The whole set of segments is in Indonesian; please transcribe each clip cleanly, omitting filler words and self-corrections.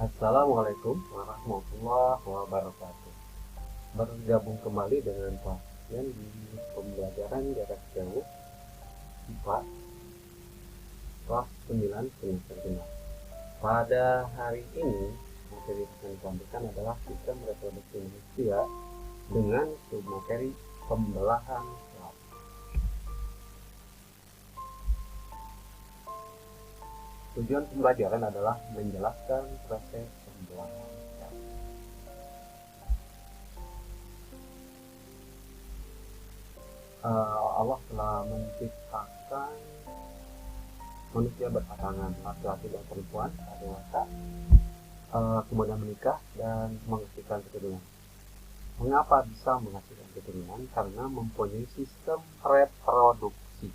Assalamualaikum warahmatullahi wabarakatuh. Bergabung kembali dengan pasien di pembelajaran jarak jauh IPA kelas 9 semester 6. Pada hari ini materi yang akan disampaikan adalah sistem reproduksi manusia dengan submateri pembelahan sel. Tujuan pembelajaran adalah menjelaskan proses pembelahan sel. Allah telah menciptakan manusia berpasangan, laki-laki dan perempuan, dewasa, kemudian menikah dan menghasilkan keturunan. Mengapa bisa menghasilkan keturunan? Karena mempunyai sistem reproduksi.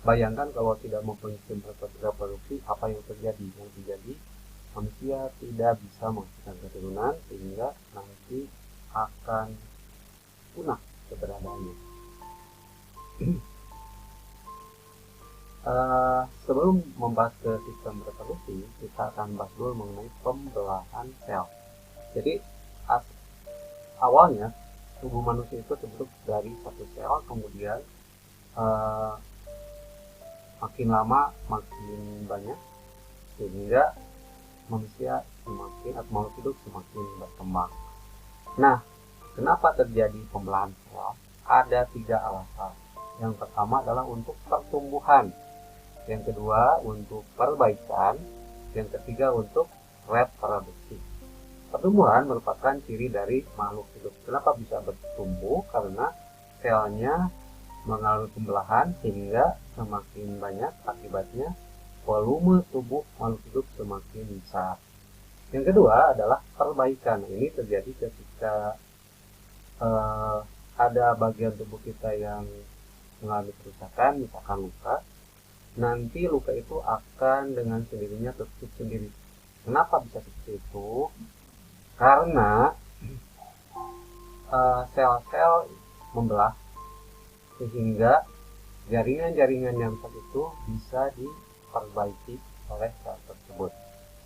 Bayangkan kalau tidak mempunyai sistem reproduksi, apa yang terjadi? Yang terjadi, manusia tidak bisa menghasilkan keturunan sehingga nanti akan punah keberadaannya. Sebelum membahas ke sistem reproduksi, kita akan bahas dulu mengenai pembelahan sel. Jadi awalnya tubuh manusia itu terbentuk dari satu sel, kemudian makin lama makin banyak sehingga manusia semakin atau makhluk hidup semakin berkembang. Nah, kenapa terjadi pembelahan sel? Ada 3 alasan. Yang pertama adalah untuk pertumbuhan, yang kedua untuk perbaikan, yang ketiga untuk reproduksi. Pertumbuhan merupakan ciri dari makhluk hidup. Kenapa bisa bertumbuh? Karena selnya mengalami pembelahan sehingga semakin banyak, akibatnya volume tubuh makhluk hidup semakin besar. Yang kedua adalah perbaikan. Ini terjadi ketika ada bagian tubuh kita yang mengalami kerusakan, misalkan luka. Nanti luka itu akan dengan sendirinya tutup sendiri. Kenapa bisa seperti itu? Karena sel-sel membelah sehingga jaringan-jaringan yang rusak itu bisa diperbaiki oleh sel tersebut.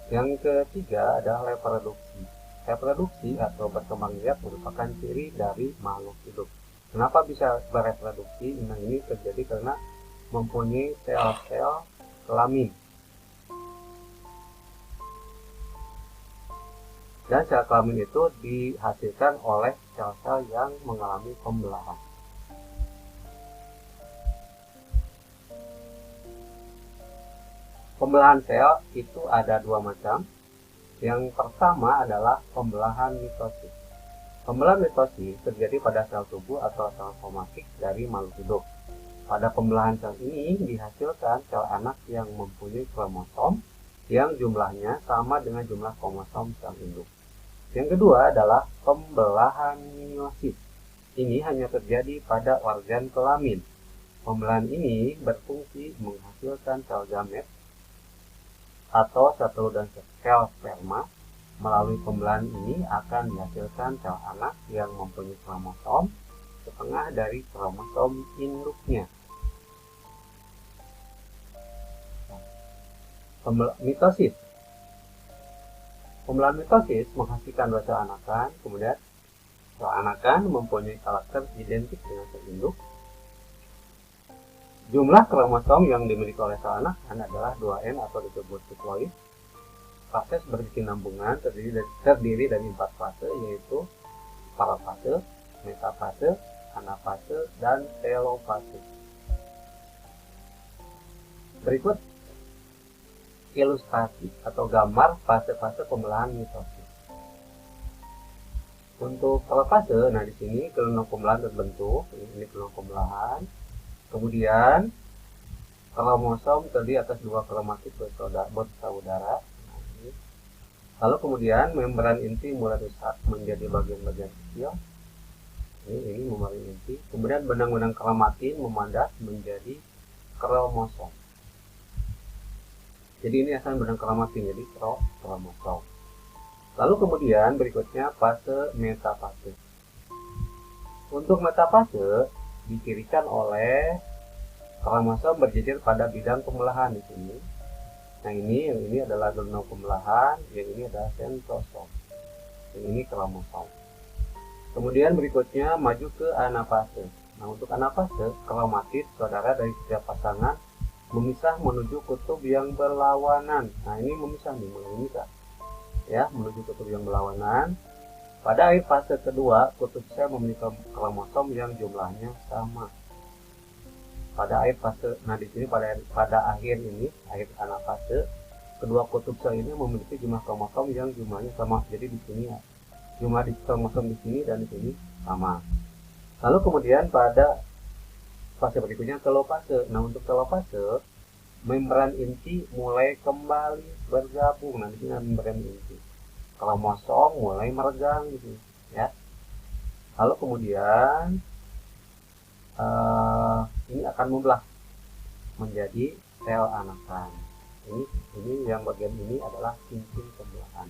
Yang ketiga adalah reproduksi. Reproduksi atau berkembang biak merupakan ciri dari makhluk hidup. Kenapa bisa bereproduksi? Nah, ini terjadi karena mempunyai sel-sel kelamin. Dan sel kelamin itu dihasilkan oleh sel-sel yang mengalami pembelahan. Pembelahan sel itu ada 2 macam. Yang pertama adalah pembelahan mitosis. Pembelahan mitosis terjadi pada sel tubuh atau sel somatik dari makhluk hidup. Pada pembelahan sel ini dihasilkan sel anak yang mempunyai kromosom yang jumlahnya sama dengan jumlah kromosom sel induk. Yang kedua adalah pembelahan meiosis. Ini hanya terjadi pada organ kelamin. Pembelahan ini berfungsi menghasilkan sel gamet atau sel telur dan sel sperma. Melalui pembelahan ini akan dihasilkan sel anak yang mempunyai kromosom setengah dari kromosom induknya. Mitosis. Pembelahan mitosis menghasilkan 2 sel anakan, kemudian sel anakan mempunyai karakter identik dengan sel induk. Jumlah kromosom yang dimiliki oleh sel anakan adalah 2N atau disebut diploid. Proses berkesinambungan terdiri dari 4 fase, yaitu parafase, metafase, anafase, dan telofase. Berikut ilustrasi atau gambar fase-fase pembelahan mitosis. Untuk telofase, nah di sini kelonong pembelahan terbentuk, ini kelonong pembelahan. Kemudian kromosom terdiri atas 2 kromatit bersaudara. Lalu kemudian membran inti mulai rusak menjadi bagian-bagian kecil. Ini membran inti. Kemudian benang-benang kromatin memandat menjadi kromosom. Jadi ini asal benang kromatin, jadi kromosom. Lalu kemudian berikutnya fase metafase. Untuk metafase dicirikan oleh kromosom berjejer pada bidang pembelahan di sini. Nah yang ini adalah genom pembelahan, yang ini adalah sentrosom, yang ini kromosom. Kemudian berikutnya maju ke anafase. Nah untuk anafase, kromatid saudara dari setiap pasangan memisah menuju kutub yang berlawanan. Nah ini memisah nih, memisah ya, menuju kutub yang berlawanan. Pada akhir fase kedua, kutub sel memiliki kromosom yang jumlahnya sama. Pada akhir fase, nah di sini pada akhir ini, akhir anafase, kedua kutub sel ini memiliki jumlah kromosom yang jumlahnya sama. Jadi di sini ya, jumlah di kromosom di sini dan di sini sama. Lalu kemudian pada fase berikutnya telopase. Nah untuk telopase, membran inti mulai kembali bergabung. Nah di sini membran inti, kromosom mulai meregang gitu ya. Lalu kemudian ini akan membelah menjadi sel anakan. Ini yang bagian ini adalah cincin pembelahan.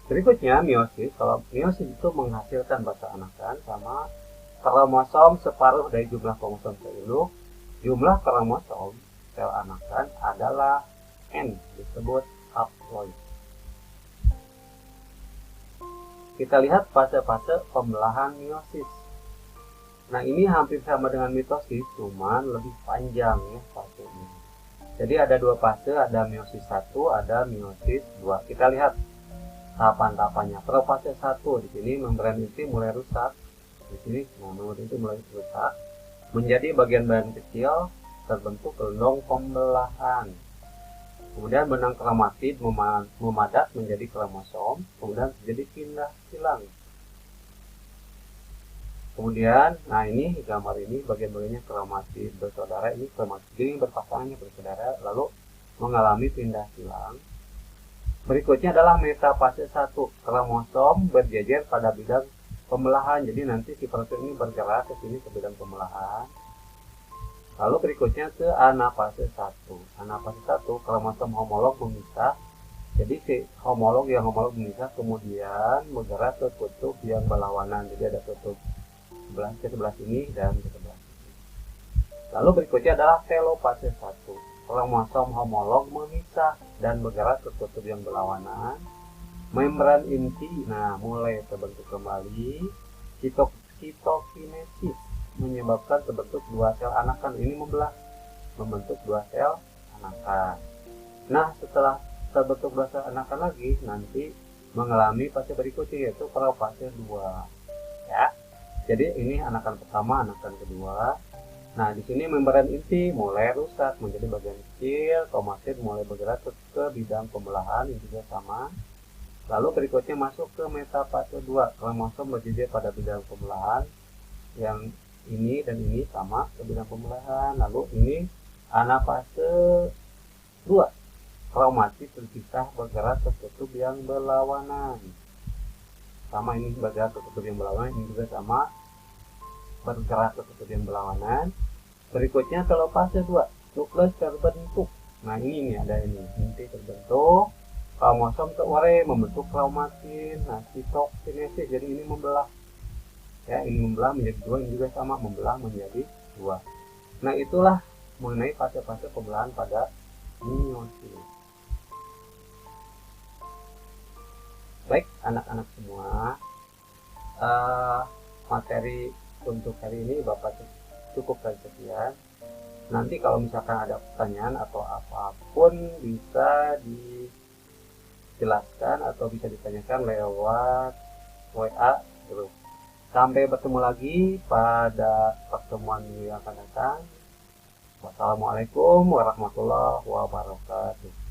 Berikutnya meiosis. Kalau meiosis itu menghasilkan basa anakan sama kromosom separuh dari jumlah kromosom sel induk. Jumlah kromosom sel anakan adalah N, disebut haploid. Kita lihat fase-fase pembelahan meiosis. Nah ini hampir sama dengan mitosis, cuman lebih panjang ya fasenya. Jadi ada dua fase, ada meiosis 1, ada meiosis 2. Kita lihat tahapan-tahapannya. Pada fase 1 di sini membran inti mulai rusak. Di sini membran inti mulai rusak menjadi bagian-bagian kecil, terbentuk gelondong pembelahan. Kemudian benang kromatid memadat menjadi kromosom, kemudian jadi pindah silang. Kemudian, nah ini gambar ini bagian-bagiannya kromatid bersaudara, ini kromatid ini berpasangannya bersaudara, lalu mengalami pindah silang. Berikutnya adalah metafase 1, kromosom berjejer pada bidang pembelahan. Jadi nanti si protein ini bergerak ke sini ke bidang pembelahan. Lalu berikutnya ke anafase 1. Anafase 1, kromosom homolog memisah. Jadi si homolog memisah kemudian bergerak ke kutub yang berlawanan. Jadi ada kutub ke sebelah sini dan ke sebelah sini. Lalu berikutnya adalah telopase 1. Kromosom homolog memisah dan bergerak ke kutub yang berlawanan. Membran inti, nah mulai terbentuk kembali. Sitokinesis menyebabkan terbentuk dua sel anakan. Ini membentuk dua sel anakan. Nah setelah terbentuk dua sel anakan lagi, nanti mengalami fase berikutnya yaitu fase 2 ya. Jadi ini anakan pertama, anakan kedua. Nah di sini membran inti mulai rusak menjadi bagian kecil, kromatid mulai bergerak ke bidang pembelahan, ini juga sama. Lalu berikutnya masuk ke metafase 2, kromosom berjejer pada bidang pembelahan. Yang ini dan ini sama ke bidang pembelahan. Lalu ini anafase 2, kromatid terpisah bergerak ke kutub yang berlawanan. Sama ini bergerak ke kutub yang berlawanan, ini juga sama bergerak ke kutub yang berlawanan. Berikutnya telopase 2, nukleus terbentuk. Nah ini nih ada ini, inti terbentuk, kromosom terurai membentuk kromatin. Nah sitokinesis, jadi ini membelah ya, ini membelah menjadi 2, ini juga sama membelah menjadi 2. Nah itulah mengenai fase-fase pembelahan pada meiosis. Baik anak-anak semua, materi untuk hari ini Bapak cukup sekian. Nanti kalau misalkan ada pertanyaan atau apapun bisa dijelaskan atau bisa ditanyakan lewat WA grup. Sampai bertemu lagi pada pertemuan yang akan datang. Wassalamualaikum warahmatullahi wabarakatuh.